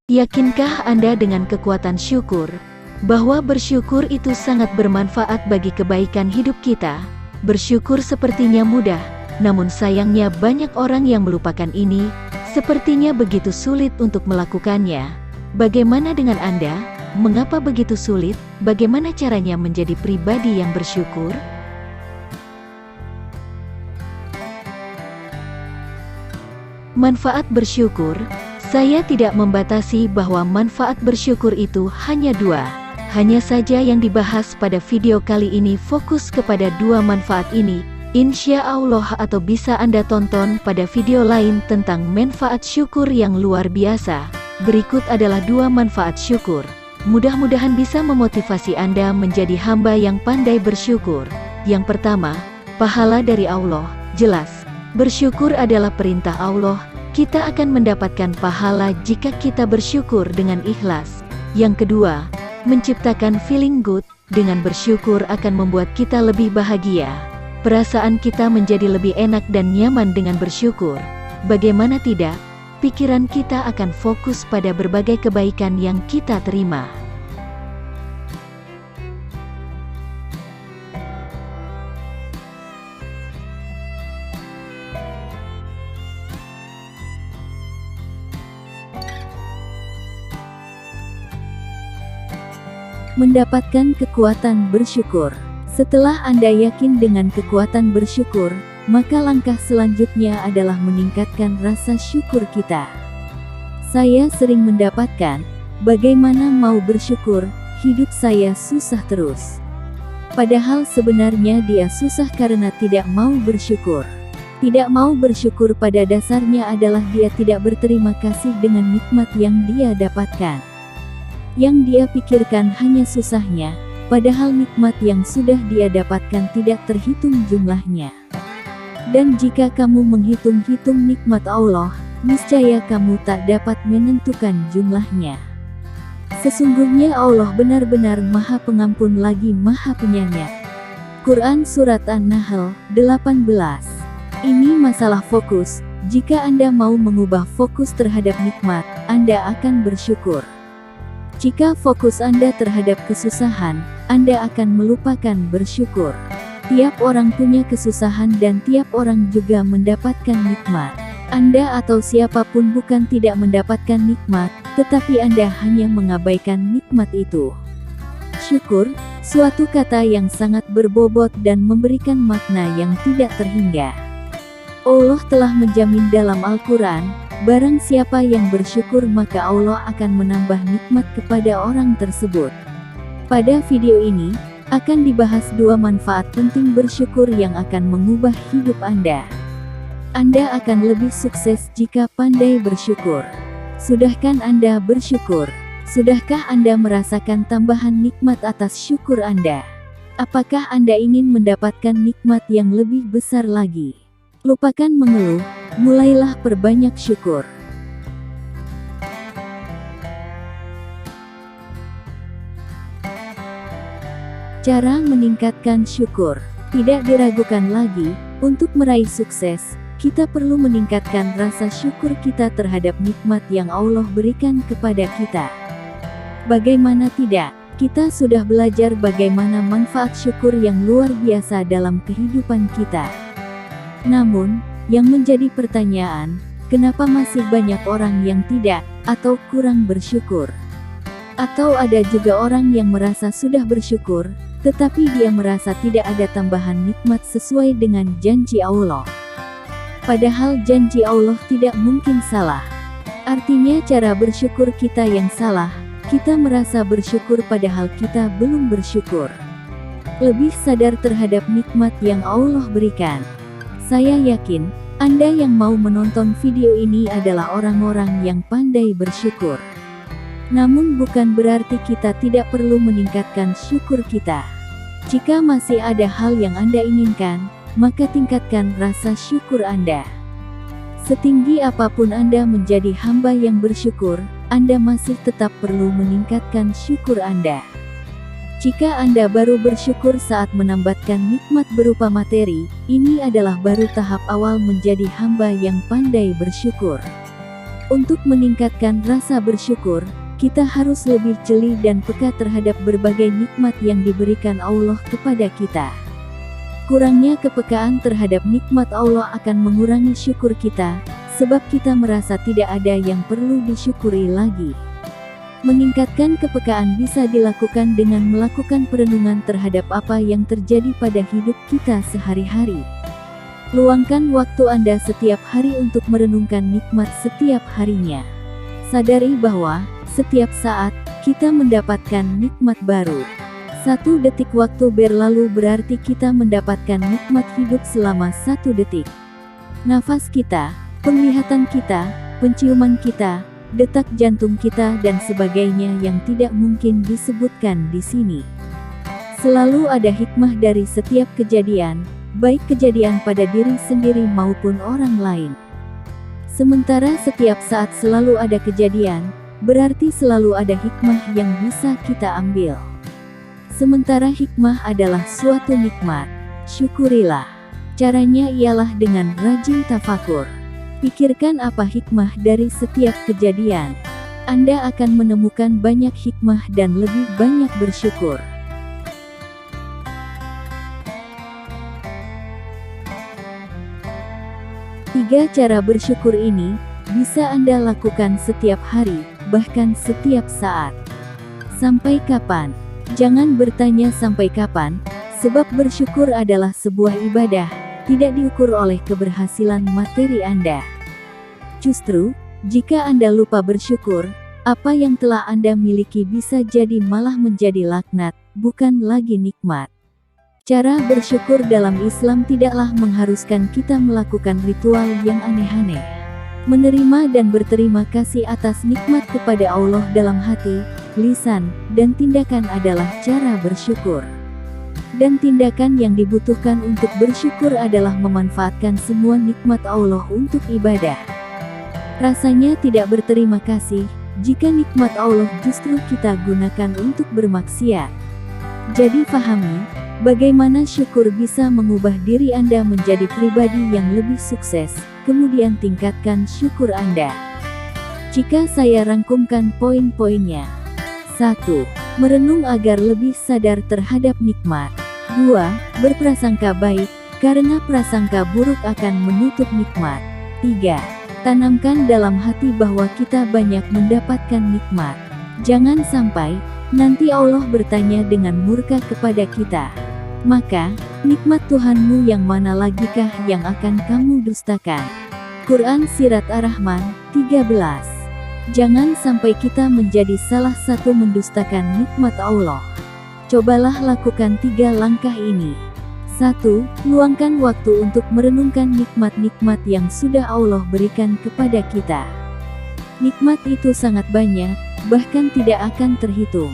Yakinkah Anda dengan kekuatan syukur, bahwa bersyukur itu sangat bermanfaat bagi kebaikan hidup kita? Bersyukur sepertinya mudah, namun sayangnya banyak orang yang melupakan ini, sepertinya begitu sulit untuk melakukannya. Bagaimana dengan Anda? Mengapa begitu sulit? Bagaimana caranya menjadi pribadi yang bersyukur? Manfaat bersyukur. Saya tidak membatasi bahwa manfaat bersyukur itu hanya dua. Hanya saja yang dibahas pada video kali ini fokus kepada dua manfaat ini. Insya Allah atau bisa Anda tonton pada video lain tentang manfaat syukur yang luar biasa. Berikut adalah dua manfaat syukur. Mudah-mudahan bisa memotivasi Anda menjadi hamba yang pandai bersyukur. Yang pertama, pahala dari Allah. Jelas, bersyukur adalah perintah Allah. Kita akan mendapatkan pahala jika kita bersyukur dengan ikhlas. Yang kedua, menciptakan feeling good. Dengan bersyukur akan membuat kita lebih bahagia. Perasaan kita menjadi lebih enak dan nyaman dengan bersyukur. Bagaimana tidak, pikiran kita akan fokus pada berbagai kebaikan yang kita terima. Mendapatkan kekuatan bersyukur. Setelah Anda yakin dengan kekuatan bersyukur, maka langkah selanjutnya adalah meningkatkan rasa syukur kita. Saya sering mendapatkan, bagaimana mau bersyukur, hidup saya susah terus. Padahal sebenarnya dia susah karena tidak mau bersyukur. Tidak mau bersyukur pada dasarnya adalah dia tidak berterima kasih dengan nikmat yang dia dapatkan. Yang dia pikirkan hanya susahnya, padahal nikmat yang sudah dia dapatkan tidak terhitung jumlahnya. Dan jika kamu menghitung-hitung nikmat Allah, niscaya kamu tak dapat menentukan jumlahnya. Sesungguhnya Allah benar-benar Maha Pengampun lagi Maha Penyayang. Quran Surat An-Nahl 18. Ini masalah fokus. Jika Anda mau mengubah fokus terhadap nikmat, Anda akan bersyukur. Jika fokus Anda terhadap kesusahan, Anda akan melupakan bersyukur. Tiap orang punya kesusahan dan tiap orang juga mendapatkan nikmat. Anda atau siapapun bukan tidak mendapatkan nikmat, tetapi Anda hanya mengabaikan nikmat itu. Syukur, suatu kata yang sangat berbobot dan memberikan makna yang tidak terhingga. Allah telah menjamin dalam Al-Quran, barang siapa yang bersyukur maka Allah akan menambah nikmat kepada orang tersebut. Pada video ini, akan dibahas dua manfaat penting bersyukur yang akan mengubah hidup Anda. Anda akan lebih sukses jika pandai bersyukur. Sudahkah Anda bersyukur? Sudahkah Anda merasakan tambahan nikmat atas syukur Anda? Apakah Anda ingin mendapatkan nikmat yang lebih besar lagi? Lupakan mengeluh, mulailah perbanyak syukur. Cara meningkatkan syukur. Tidak diragukan lagi, untuk meraih sukses, kita perlu meningkatkan rasa syukur kita terhadap nikmat yang Allah berikan kepada kita. Bagaimana tidak, kita sudah belajar bagaimana manfaat syukur yang luar biasa dalam kehidupan kita. Namun, yang menjadi pertanyaan, kenapa masih banyak orang yang tidak, atau kurang bersyukur? Atau ada juga orang yang merasa sudah bersyukur, tetapi dia merasa tidak ada tambahan nikmat sesuai dengan janji Allah. Padahal janji Allah tidak mungkin salah. Artinya cara bersyukur kita yang salah, kita merasa bersyukur padahal kita belum bersyukur. Lebih sadar terhadap nikmat yang Allah berikan. Saya yakin, Anda yang mau menonton video ini adalah orang-orang yang pandai bersyukur. Namun bukan berarti kita tidak perlu meningkatkan syukur kita. Jika masih ada hal yang Anda inginkan, maka tingkatkan rasa syukur Anda. Setinggi apapun Anda menjadi hamba yang bersyukur, Anda masih tetap perlu meningkatkan syukur Anda. Jika Anda baru bersyukur saat menambatkan nikmat berupa materi, ini adalah baru tahap awal menjadi hamba yang pandai bersyukur. Untuk meningkatkan rasa bersyukur, kita harus lebih jeli dan peka terhadap berbagai nikmat yang diberikan Allah kepada kita. Kurangnya kepekaan terhadap nikmat Allah akan mengurangi syukur kita, sebab kita merasa tidak ada yang perlu disyukuri lagi. Meningkatkan kepekaan bisa dilakukan dengan melakukan perenungan terhadap apa yang terjadi pada hidup kita sehari-hari. Luangkan waktu Anda setiap hari untuk merenungkan nikmat setiap harinya. Sadari bahwa setiap saat kita mendapatkan nikmat baru. 1 detik waktu berlalu berarti kita mendapatkan nikmat hidup selama 1 detik. Nafas kita, penglihatan kita, penciuman kita, detak jantung kita dan sebagainya yang tidak mungkin disebutkan di sini. Selalu ada hikmah dari setiap kejadian, baik kejadian pada diri sendiri maupun orang lain. Sementara setiap saat selalu ada kejadian, berarti selalu ada hikmah yang bisa kita ambil. Sementara hikmah adalah suatu nikmat, syukurilah. Caranya ialah dengan rajin tafakur. Pikirkan apa hikmah dari setiap kejadian. Anda akan menemukan banyak hikmah dan lebih banyak bersyukur. Tiga cara bersyukur ini bisa Anda lakukan setiap hari, bahkan setiap saat. Sampai kapan? Jangan bertanya sampai kapan, sebab bersyukur adalah sebuah ibadah, tidak diukur oleh keberhasilan materi Anda. Justru, jika Anda lupa bersyukur, apa yang telah Anda miliki bisa jadi malah menjadi laknat, bukan lagi nikmat. Cara bersyukur dalam Islam tidaklah mengharuskan kita melakukan ritual yang aneh-aneh. Menerima dan berterima kasih atas nikmat kepada Allah dalam hati, lisan, dan tindakan adalah cara bersyukur. Dan tindakan yang dibutuhkan untuk bersyukur adalah memanfaatkan semua nikmat Allah untuk ibadah. Rasanya tidak berterima kasih, jika nikmat Allah justru kita gunakan untuk bermaksiat. Jadi pahami, bagaimana syukur bisa mengubah diri Anda menjadi pribadi yang lebih sukses, kemudian tingkatkan syukur Anda. Jika saya rangkumkan poin-poinnya. 1. Merenung agar lebih sadar terhadap nikmat. 2. Berprasangka baik, karena prasangka buruk akan menutup nikmat. 3. Tanamkan dalam hati bahwa kita banyak mendapatkan nikmat. Jangan sampai nanti Allah bertanya dengan murka kepada kita. Maka, nikmat Tuhanmu yang mana lagikah yang akan kamu dustakan? Quran Sirat Ar-Rahman 13. Jangan sampai kita menjadi salah satu mendustakan nikmat Allah. Cobalah lakukan 3 langkah ini. 1. Luangkan waktu untuk merenungkan nikmat-nikmat yang sudah Allah berikan kepada kita. Nikmat itu sangat banyak, bahkan tidak akan terhitung.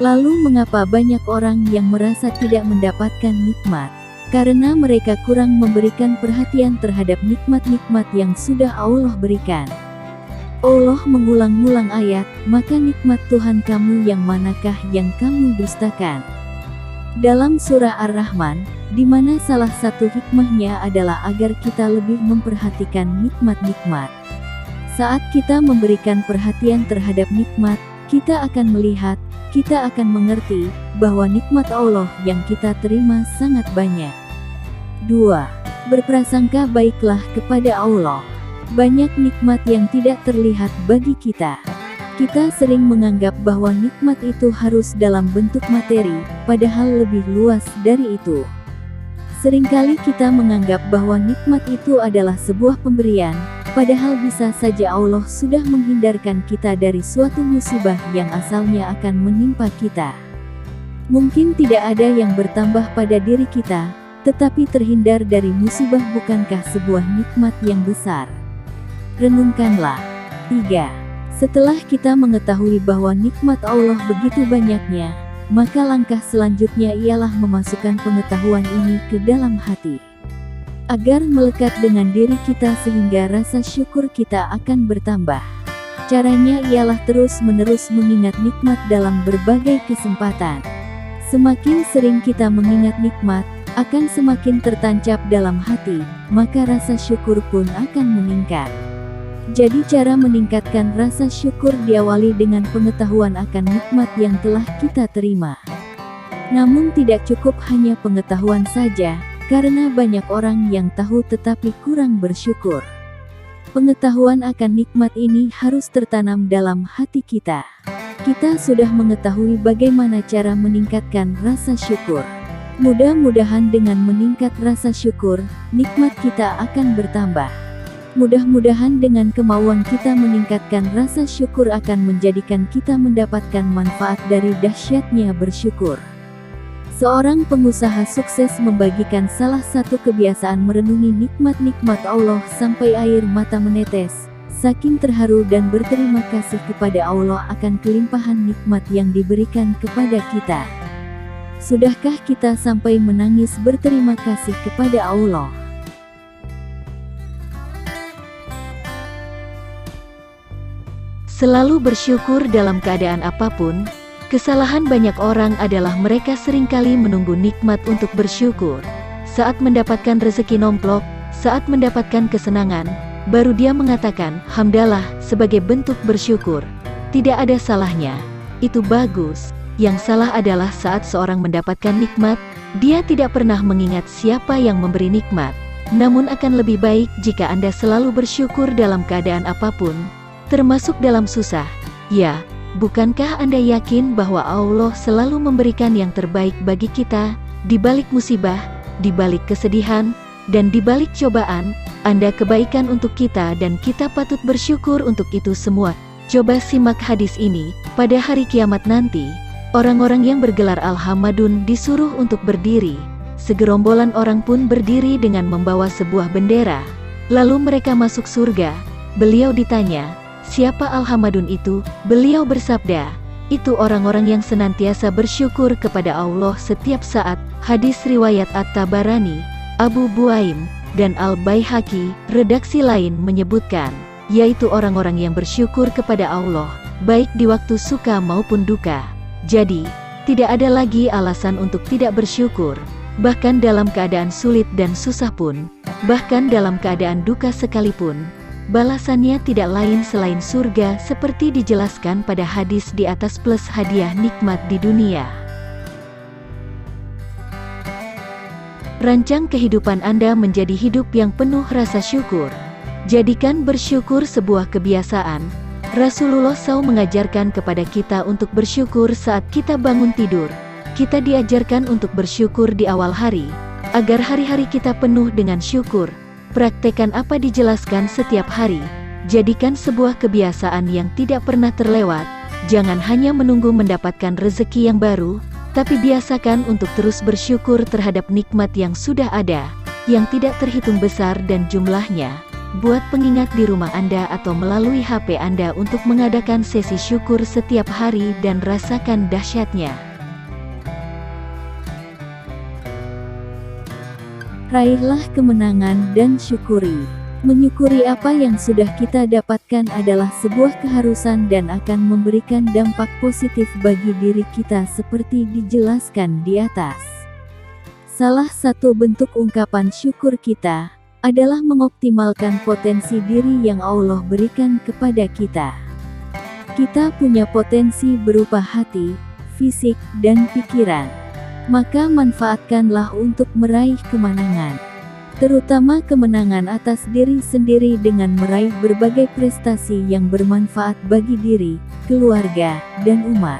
Lalu mengapa banyak orang yang merasa tidak mendapatkan nikmat? Karena mereka kurang memberikan perhatian terhadap nikmat-nikmat yang sudah Allah berikan. Allah mengulang-ulang ayat, maka nikmat Tuhan kamu yang manakah yang kamu dustakan? Dalam surah Ar-Rahman, di mana salah satu hikmahnya adalah agar kita lebih memperhatikan nikmat-nikmat. Saat kita memberikan perhatian terhadap nikmat, kita akan melihat, kita akan mengerti, bahwa nikmat Allah yang kita terima sangat banyak. 2. Berprasangka baiklah kepada Allah. Banyak nikmat yang tidak terlihat bagi kita. Kita sering menganggap bahwa nikmat itu harus dalam bentuk materi, padahal lebih luas dari itu. Seringkali kita menganggap bahwa nikmat itu adalah sebuah pemberian, padahal bisa saja Allah sudah menghindarkan kita dari suatu musibah yang asalnya akan menimpa kita. Mungkin tidak ada yang bertambah pada diri kita, tetapi terhindar dari musibah bukankah sebuah nikmat yang besar? Renungkanlah. 3. Setelah kita mengetahui bahwa nikmat Allah begitu banyaknya, maka langkah selanjutnya ialah memasukkan pengetahuan ini ke dalam hati. Agar melekat dengan diri kita sehingga rasa syukur kita akan bertambah. Caranya ialah terus-menerus mengingat nikmat dalam berbagai kesempatan. Semakin sering kita mengingat nikmat, akan semakin tertancap dalam hati, maka rasa syukur pun akan meningkat. Jadi cara meningkatkan rasa syukur diawali dengan pengetahuan akan nikmat yang telah kita terima. Namun tidak cukup hanya pengetahuan saja, karena banyak orang yang tahu tetapi kurang bersyukur. Pengetahuan akan nikmat ini harus tertanam dalam hati kita. Kita sudah mengetahui bagaimana cara meningkatkan rasa syukur. Mudah-mudahan dengan meningkat rasa syukur, nikmat kita akan bertambah. Mudah-mudahan dengan kemauan kita meningkatkan rasa syukur akan menjadikan kita mendapatkan manfaat dari dahsyatnya bersyukur. Seorang pengusaha sukses membagikan salah satu kebiasaan merenungi nikmat-nikmat Allah sampai air mata menetes, saking terharu dan berterima kasih kepada Allah akan kelimpahan nikmat yang diberikan kepada kita. Sudahkah kita sampai menangis berterima kasih kepada Allah? Selalu bersyukur dalam keadaan apapun. Kesalahan banyak orang adalah mereka seringkali menunggu nikmat untuk bersyukur. Saat mendapatkan rezeki nomplok, saat mendapatkan kesenangan, baru dia mengatakan, "Hamdalah," sebagai bentuk bersyukur. Tidak ada salahnya. Itu bagus. Yang salah adalah saat seorang mendapatkan nikmat, dia tidak pernah mengingat siapa yang memberi nikmat. Namun akan lebih baik jika Anda selalu bersyukur dalam keadaan apapun, termasuk dalam susah. Ya, bukankah Anda yakin bahwa Allah selalu memberikan yang terbaik bagi kita, di balik musibah, di balik kesedihan, dan di balik cobaan, ada kebaikan untuk kita dan kita patut bersyukur untuk itu semua. Coba simak hadis ini, pada hari kiamat nanti, orang-orang yang bergelar Al-Hamadun disuruh untuk berdiri. Segerombolan orang pun berdiri dengan membawa sebuah bendera. Lalu mereka masuk surga. Beliau ditanya, "Siapa Al-Hamadun itu?" Beliau bersabda, "Itu orang-orang yang senantiasa bersyukur kepada Allah setiap saat." Hadis riwayat At-Tabarani, Abu Buaim, dan Al-Baihaqi. Redaksi lain menyebutkan, yaitu orang-orang yang bersyukur kepada Allah, baik di waktu suka maupun duka. Jadi, tidak ada lagi alasan untuk tidak bersyukur, bahkan dalam keadaan sulit dan susah pun, bahkan dalam keadaan duka sekalipun. Balasannya tidak lain selain surga seperti dijelaskan pada hadis di atas plus hadiah nikmat di dunia. Rancang kehidupan Anda menjadi hidup yang penuh rasa syukur. Jadikan bersyukur sebuah kebiasaan. Rasulullah SAW mengajarkan kepada kita untuk bersyukur saat kita bangun tidur. Kita diajarkan untuk bersyukur di awal hari, agar hari-hari kita penuh dengan syukur. Praktekan apa dijelaskan setiap hari. Jadikan sebuah kebiasaan yang tidak pernah terlewat. Jangan hanya menunggu mendapatkan rezeki yang baru, tapi biasakan untuk terus bersyukur terhadap nikmat yang sudah ada, yang tidak terhitung besar dan jumlahnya. Buat pengingat di rumah Anda atau melalui HP Anda untuk mengadakan sesi syukur setiap hari dan rasakan dahsyatnya. Raihlah kemenangan dan syukuri. Menyukuri apa yang sudah kita dapatkan adalah sebuah keharusan dan akan memberikan dampak positif bagi diri kita seperti dijelaskan di atas. Salah satu bentuk ungkapan syukur kita adalah mengoptimalkan potensi diri yang Allah berikan kepada kita. Kita punya potensi berupa hati, fisik, dan pikiran. Maka manfaatkanlah untuk meraih kemenangan. Terutama kemenangan atas diri sendiri dengan meraih berbagai prestasi yang bermanfaat bagi diri, keluarga, dan umat.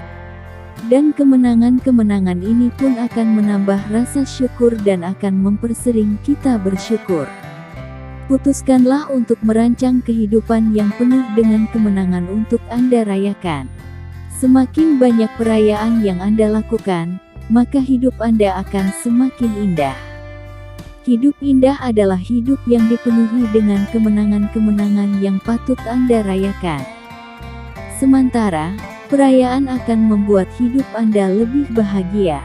Dan kemenangan-kemenangan ini pun akan menambah rasa syukur dan akan mempersering kita bersyukur. Putuskanlah untuk merancang kehidupan yang penuh dengan kemenangan untuk Anda rayakan. Semakin banyak perayaan yang Anda lakukan, maka hidup Anda akan semakin indah. Hidup indah adalah hidup yang dipenuhi dengan kemenangan-kemenangan yang patut Anda rayakan. Sementara, perayaan akan membuat hidup Anda lebih bahagia.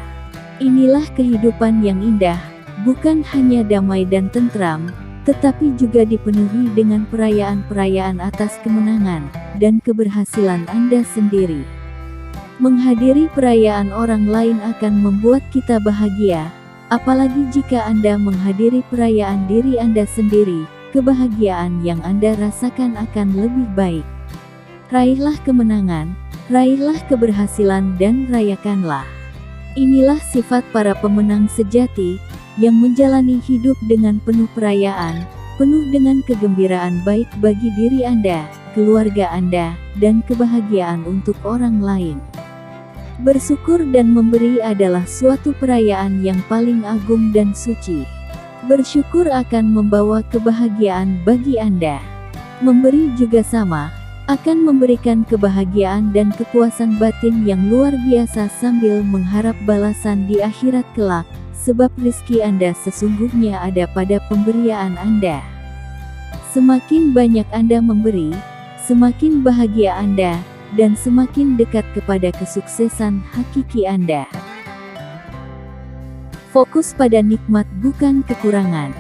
Inilah kehidupan yang indah, bukan hanya damai dan tentram, tetapi juga dipenuhi dengan perayaan-perayaan atas kemenangan dan keberhasilan Anda sendiri. Menghadiri perayaan orang lain akan membuat kita bahagia, apalagi jika Anda menghadiri perayaan diri Anda sendiri, kebahagiaan yang Anda rasakan akan lebih baik. Raihlah kemenangan, raihlah keberhasilan dan rayakanlah. Inilah sifat para pemenang sejati, yang menjalani hidup dengan penuh perayaan, penuh dengan kegembiraan baik bagi diri Anda, keluarga Anda, dan kebahagiaan untuk orang lain. Bersyukur dan memberi adalah suatu perayaan yang paling agung dan suci. Bersyukur akan membawa kebahagiaan bagi Anda. Memberi juga sama, akan memberikan kebahagiaan dan kepuasan batin yang luar biasa sambil mengharap balasan di akhirat kelak, sebab rezeki Anda sesungguhnya ada pada pemberian Anda. Semakin banyak Anda memberi, semakin bahagia Anda, dan semakin dekat kepada kesuksesan hakiki Anda. Fokus pada nikmat bukan kekurangan.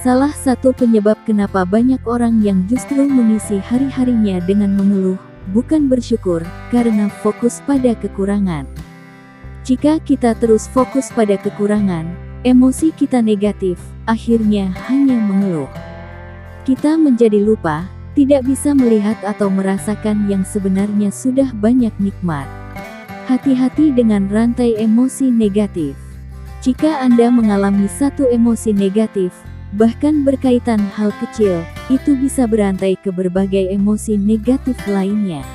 Salah satu penyebab kenapa banyak orang yang justru mengisi hari-harinya dengan mengeluh, bukan bersyukur, karena fokus pada kekurangan. Jika kita terus fokus pada kekurangan, emosi kita negatif, akhirnya hanya mengeluh. Kita menjadi lupa, tidak bisa melihat atau merasakan yang sebenarnya sudah banyak nikmat. Hati-hati dengan rantai emosi negatif. Jika Anda mengalami satu emosi negatif, bahkan berkaitan hal kecil, itu bisa berantai ke berbagai emosi negatif lainnya.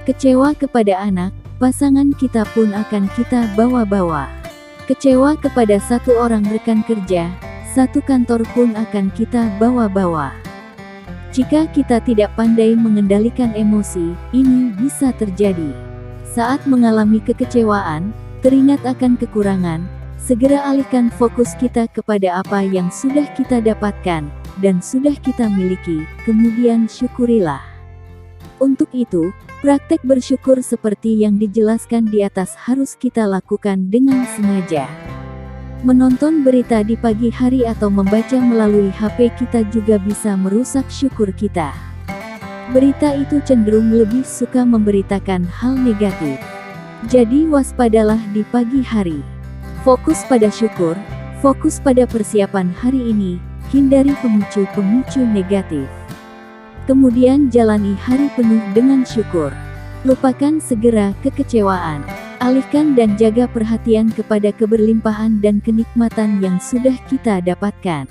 Kecewa kepada anak, pasangan kita pun akan kita bawa-bawa. Kecewa kepada satu orang rekan kerja, satu kantor pun akan kita bawa-bawa. Jika kita tidak pandai mengendalikan emosi, ini bisa terjadi. Saat mengalami kekecewaan, teringat akan kekurangan, segera alihkan fokus kita kepada apa yang sudah kita dapatkan, dan sudah kita miliki, kemudian syukurilah. Untuk itu, praktek bersyukur seperti yang dijelaskan di atas harus kita lakukan dengan sengaja. Menonton berita di pagi hari atau membaca melalui HP kita juga bisa merusak syukur kita. Berita itu cenderung lebih suka memberitakan hal negatif. Jadi waspadalah di pagi hari. Fokus pada syukur, fokus pada persiapan hari ini, hindari pemicu-pemicu negatif. Kemudian jalani hari penuh dengan syukur. Lupakan segera kekecewaan. Alihkan dan jaga perhatian kepada keberlimpahan dan kenikmatan yang sudah kita dapatkan.